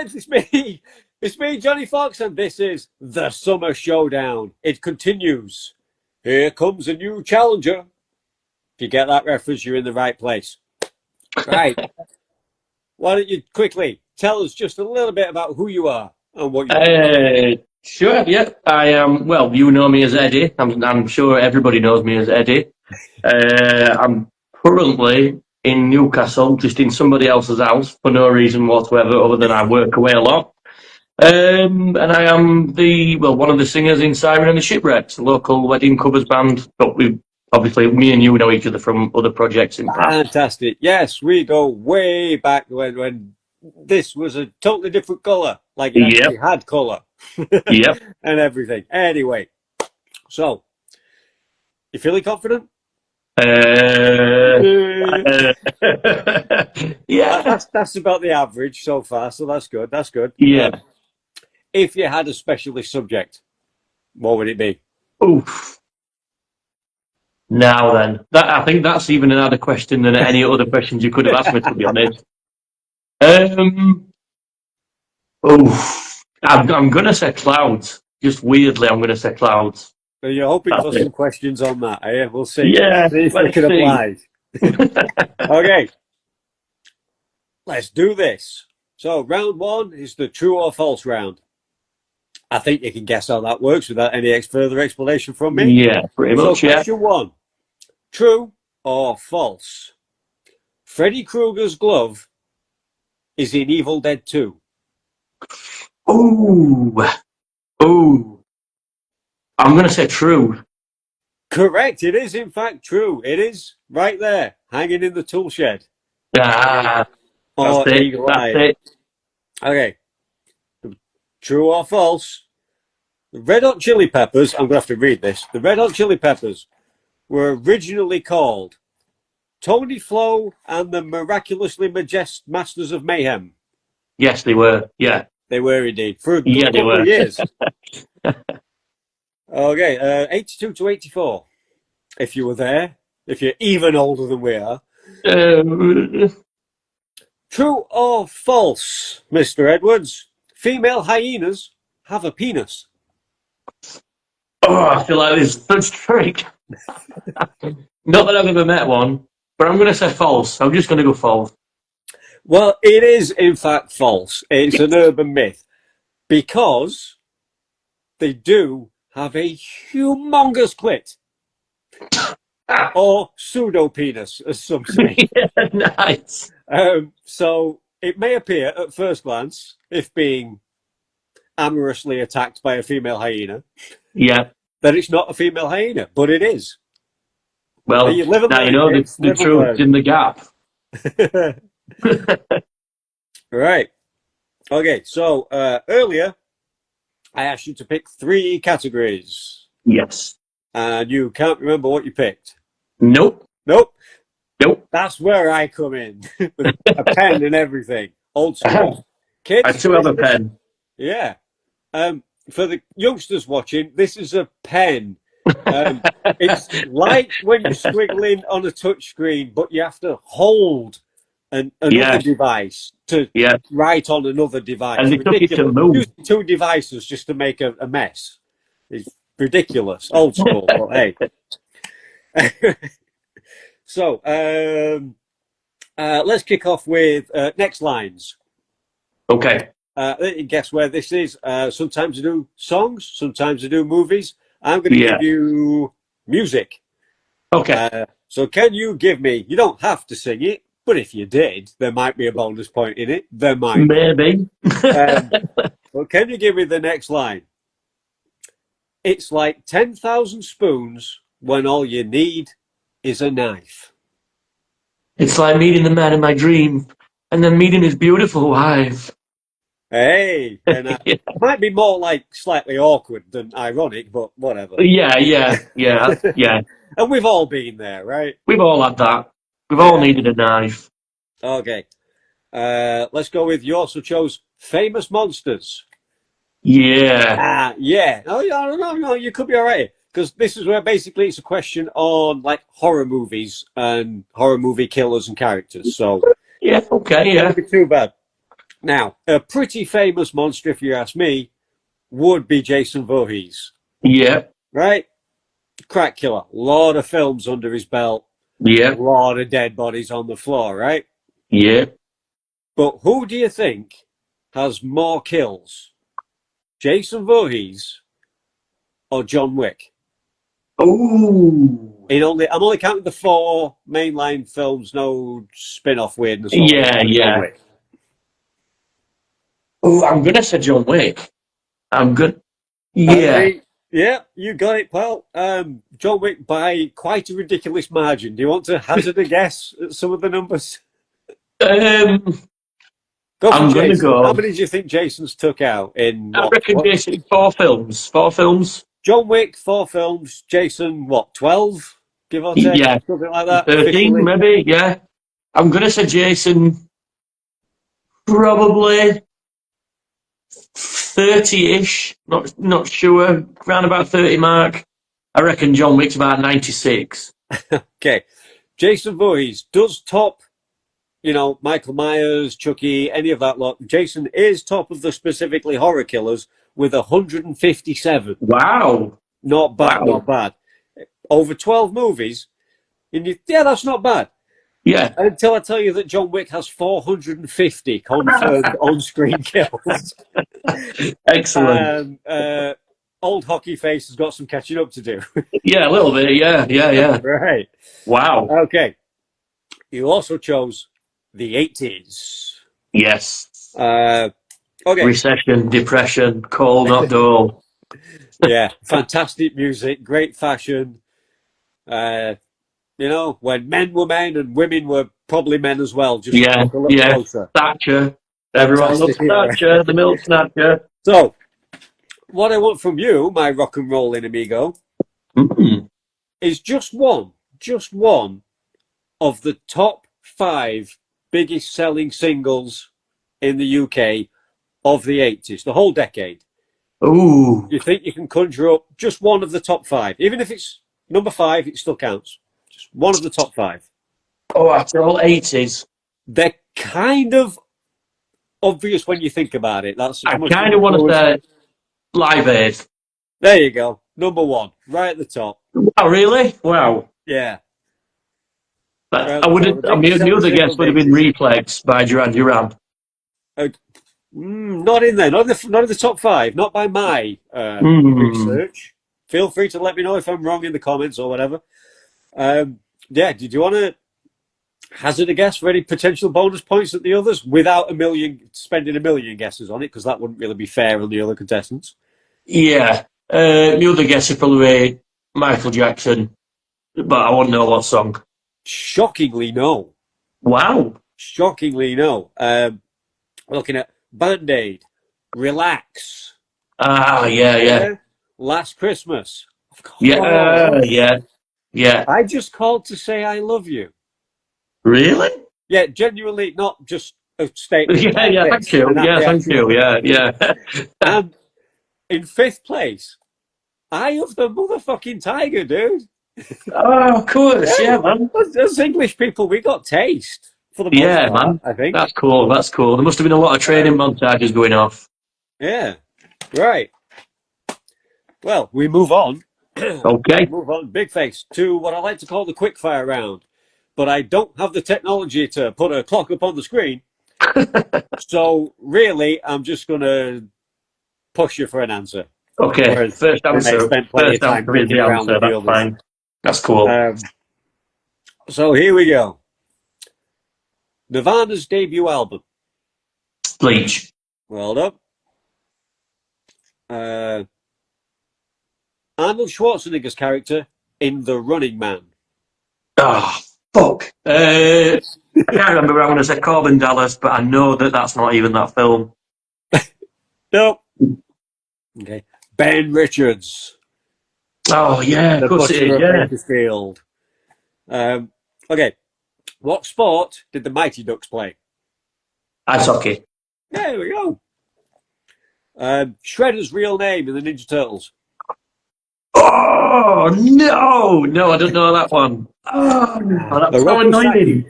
kids, it's me. It's me, Johnny Fox, and this is the Summer Showdown. It continues. Here comes a new challenger. If you get that reference, you're in the right place. Right. Why don't you quickly tell us just a little bit about who you are and what you do? Sure, yeah. I am, well, you know me as Eddie. I'm sure everybody knows me as Eddie. I'm currently in Newcastle, just in somebody else's house for no reason whatsoever other than I work away a lot. And I am one of the singers in Siren and the Shipwrecks, a local wedding covers band. But obviously, me and you know each other from other projects in the past. Fantastic. Yes, we go way back when this was a totally different colour. Like it actually Yep, had colour yep. and everything. Anyway, so you feeling confident? Uh, yeah, That's about the average so far, so that's good. That's good. yeah. If you had a specialist subject, what would it be? Oof. Now then, I think that's even another question than any other questions you could have asked me, to be honest. Um, oof. I'm gonna say clouds. Just weirdly, I'm gonna say clouds. So you're hoping That's for some it. questions on that, eh? We'll see. Yeah, See if we let's can see. apply. Okay, let's do this. So round one is the true or false round. I think you can guess how that works without any further explanation from me. Yeah, pretty So much. Yeah. question one, true or false? Freddy Krueger's glove is in Evil Dead 2. Ooh, ooh. I'm gonna say true. Correct. It is in fact true. It is right there, hanging in the tool shed. Ah, that's Or it. Eagle That's Eye. it. Okay. True or false? The Red Hot Chili Peppers, I'm going to have to read this. The Red Hot Chili Peppers were originally called Tony Flo and the Miraculously Masters of Mayhem. Yes, they were. Yeah, They were indeed. For a yeah, good they couple of were. years. Okay, 82 to 84. If you were there, if you're even older than we are. Uh, True or false, Mr. Edwards? Female hyenas have a penis. oh, I feel like this is trick. Not that I've ever met one, but I'm gonna say false. I'm just gonna go false. Well, it is in fact false. It's an urban myth because they do have a humongous clit or pseudo penis, as some say. Yeah, nice. So it may appear at first glance, if being amorously attacked by a female hyena, Yeah. that it's not a female hyena, but it is. Well, You live and now you learn, know kids. the Live and truth learn. in the gap. Right. Okay. So earlier, I asked you to pick 3 categories, Yes. and you can't remember what you picked. Nope. Nope. Nope. That's where I come in with a pen and everything. Old school. I Kids, still have a pen. yeah. For the youngsters watching, this is a pen. It's like when you're squiggling on a touch screen, but you have to hold another Yeah. device to Yeah. write on another device. And they took it to Ridiculous. move. Using 2 devices just to make a mess. It's ridiculous. Old school, but hey. So, let's kick off with next lines. Okay. Guess where this is? Sometimes I do songs, sometimes I do movies. I'm going to Yeah. give you music. Okay. So can you give me, you don't have to sing it, but if you did, there might be a bonus point in it. There might not. Maybe. But can you give me the next line? It's like 10,000 spoons when all you need is a knife. It's like meeting the man in my dream and then meeting his beautiful wife. Hey, and Yeah. might be more like slightly awkward than ironic, but whatever. Yeah. Yeah. And we've all been there, right? We've all had that. We've all needed a knife. Okay. Let's go with you also chose famous monsters. Yeah. Yeah. Oh, yeah, no, you could be all right. Because this is where basically it's a question on like horror movies and horror movie killers and characters. So Yeah. Okay. it Yeah. won't be too bad. Now, a pretty famous monster, if you ask me, would be Jason Voorhees, Yeah, right? Crack killer, a lot of films under his belt, a yeah, lot of dead bodies on the floor, right? yeah. But who do you think has more kills, Jason Voorhees or John Wick? Oh, I'm only counting the 4 mainline films, no spin-off weirdness or whatever. yeah, John yeah. Wick. Oh, I'm gonna say John Wick. I'm good. I Yeah. mean, yeah, you got it, pal. John Wick by quite a ridiculous margin. Do you want to hazard a guess at some of the numbers? Um, Go for I'm gonna Jason. How go. many do you think Jason's took out in I what? reckon What? Jason 4 films. 4 films. John Wick, 4 films. Jason, what? 12, give or take, Yeah, something like that. 13 Officially, maybe. Yeah. I'm gonna say Jason probably 30-ish. Not sure. Around about 30 mark. I reckon John Wick's about 96. okay. Jason Voorhees does top, Michael Myers, Chucky, any of that lot. Jason is top of the specifically horror killers with 157. Wow. Not bad, not Wow. bad. Over 12 movies. Yeah, that's not bad. Yeah. Until I tell you that John Wick has 450 confirmed on-screen kills. Excellent. Old hockey face has got some catching up to do. Yeah, a little bit. Yeah, yeah, yeah. Right. Wow. Okay. You also chose the 80s. Yes. Okay. Recession, depression, cold, not dull. Yeah. Fantastic music, great fashion. When men were men and women were probably men as well. Just Yeah, look a little yeah. closer. Thatcher. Everyone loves Fantastic era. Thatcher, the milk snatcher. So, what I want from you, my rock and rolling amigo, Mm. is just one of the top 5 biggest selling singles in the UK of the 80s, the whole decade. Ooh. You think you can conjure up just one of the top 5? Even if it's number 5, it still counts. Just one of the top 5. Oh, after all 80s. They're kind of obvious when you think about it. That's I how much kind of want to influence. say Live Aid. There you go. Number 1, right at the top. Oh, really? Wow. Yeah. I would have. The I biggest mean, the selling other single guess of would the have been 80s. Reflex by Duran Duran. Not in there. Not in the top 5. Not by my Mm. research. Feel free to let me know if I'm wrong in the comments or whatever. Yeah. Did you want to hazard a guess for any potential bonus points at the others without spending a million guesses on it? Because that wouldn't really be fair on the other contestants. Yeah. My other guess is probably Michael Jackson, but I won't know what song. Shockingly, no. Wow. Shockingly, no. We're looking at Band-Aid, Relax, Ah, yeah, yeah. Last Christmas. Of Yeah, course. yeah, yeah. I just called to say I love you. Really? Yeah, genuinely, not just a statement Yeah, like yeah, this. thank you. Yeah, The thank actual you. Yeah, yeah. And in 5th place, Eye of the motherfucking tiger, dude. Oh, of course. Yeah, Yeah, man. as English people, we got taste for the most Yeah, part, man. I think. That's cool. That's cool. There must have been a lot of training montages going off. Yeah, right. Well, we move on. Okay. Move on, big face, to what I like to call the quickfire round. But I don't have the technology to put a clock up on the screen. So really, I'm just going to push you for an answer. Okay. Whereas First we may answer. spend plenty of First time answer is thinking the around answer. with the That's others. fine. That's cool. So here we go. Nirvana's debut album. Bleach. Well done. Arnold Schwarzenegger's character in The Running Man. Oh, fuck. I can't remember. I want to say Corbin Dallas, but I know that that's not even that film. Nope. Okay. Ben Richards. Oh, yeah, The of course it Butcher is. of Yeah. Bakersfield. Okay. What sport did the Mighty Ducks play? Ice hockey. There we go. Shredder's real name in the Ninja Turtles. Oh, no. No, I don't know that one. Oh, that's so Oroku Saki. annoying.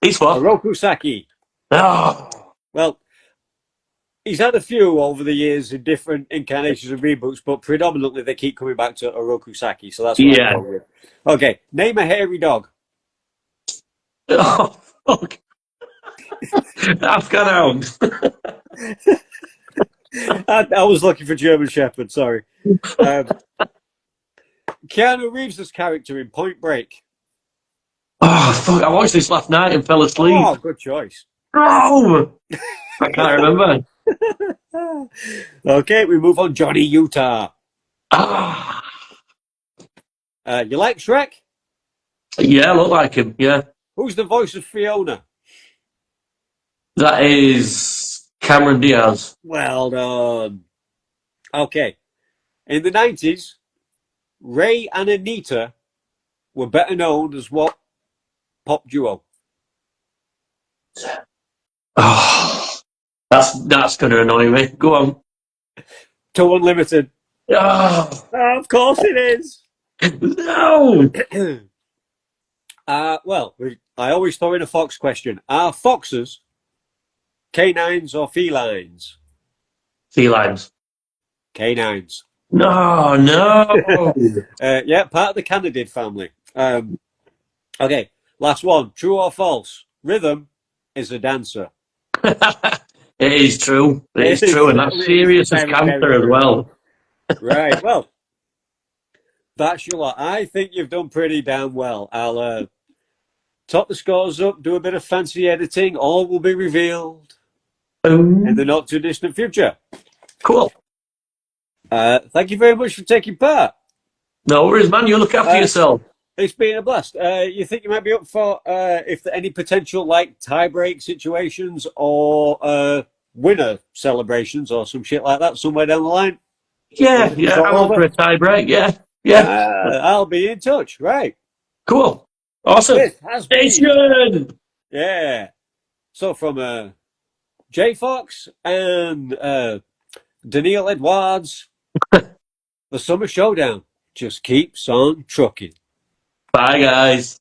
It's what? Oroku Saki. Oh. Well, he's had a few over the years in different incarnations of reboots, but predominantly they keep coming back to Oroku Saki, so that's what I'm Yeah. going with. Okay, name a hairy dog. Oh, fuck. Afghan hound. I was looking for German Shepherd, sorry. Keanu Reeves' character in Point Break. Oh, fuck. I watched this last night and fell asleep. Oh, good choice. No! I can't remember. Okay, we move on. Johnny Utah. Ah. You like Shrek? Yeah, I look like him. Yeah. Who's the voice of Fiona? That is Cameron Diaz. Well done. Okay. In the 90s, Ray and Anita were better known as what pop duo? Oh, that's going to annoy me. Go on. Two Unlimited. Oh, Of course it is. no. Well, I always throw in a fox question. Are foxes canines or felines? Felines. Canines. No, no. Yeah, part of the Canidid family. Okay, last one. True or false? Rhythm is a dancer. It is true. It is It true, and that's certainly is serious as very, very cancer as true. well. Right. Well, that's your lot. I think you've done pretty damn well. I'll top the scores up, do a bit of fancy editing. All will be revealed in the not too distant future. Cool. Thank you very much for taking part. No worries, man. You look after yourself. It's been a blast. You think you might be up for if there any potential like tie-break situations or winner celebrations or some shit like that somewhere down the line? Yeah, yeah. I'm up for a tie break. Yeah, yeah. I'll be in touch. Right. Cool. Awesome. This has been Station. yeah. So from J Fox and Daniil Edwards, the Summer Showdown just keeps on trucking. Bye, guys.